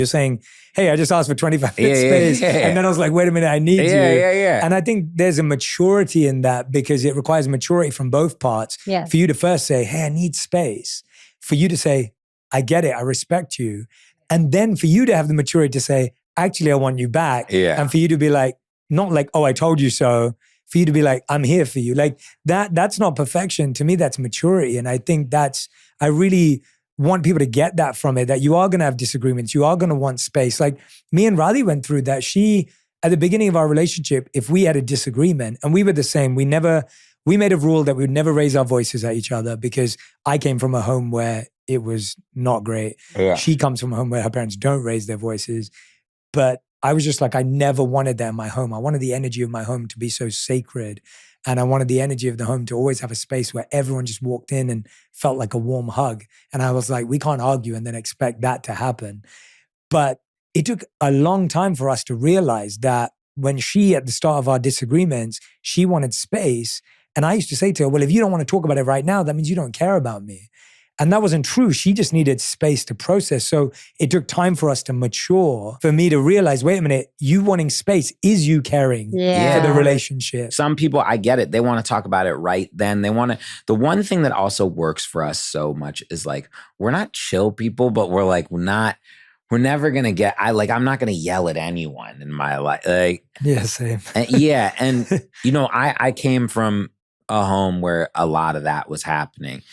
You're saying, hey, I just asked for 25 minutes Yeah, space. yeah. And then I was like, wait a minute, I need you. Yeah. And I think there's a maturity in that because it requires maturity from both parts. Yes. For you to first say, hey, I need space. For you to say, I get it, I respect you. And then for you to have the maturity to say, actually, I want you back. Yeah. And for you to be like, not like, oh, I told you so. For you to be like, I'm here for you. Like that's not perfection. To me, that's maturity. And I think I really want people to get that from it, that you are going to have disagreements. You are going to want space. Like me and Radhi went through that. At the beginning of our relationship, if we had a disagreement, and we were the same, we made a rule that we would never raise our voices at each other because I came from a home where it was not great. Yeah. She comes from a home where her parents don't raise their voices. But I was just like, I never wanted that in my home. I wanted the energy of my home to be so sacred. And I wanted the energy of the home to always have a space where everyone just walked in and felt like a warm hug. And I was like, we can't argue and then expect that to happen. But it took a long time for us to realize that when she, at the start of our disagreements, she wanted space. And I used to say to her, well, if you don't want to talk about it right now, that means you don't care about me. And that wasn't true. She just needed space to process. So it took time for us to mature, for me to realize, wait a minute, you wanting space is you caring for the relationship. Some people, I get it. They want to talk about it right then. The one thing that also works for us so much is like, we're not chill people, but we're never going to get, I'm not going to yell at anyone in my life. Like, yeah, same. And I came from a home where a lot of that was happening.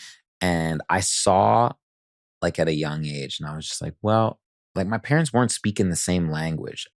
And I saw like at a young age and I was just like, well, like my parents weren't speaking the same language.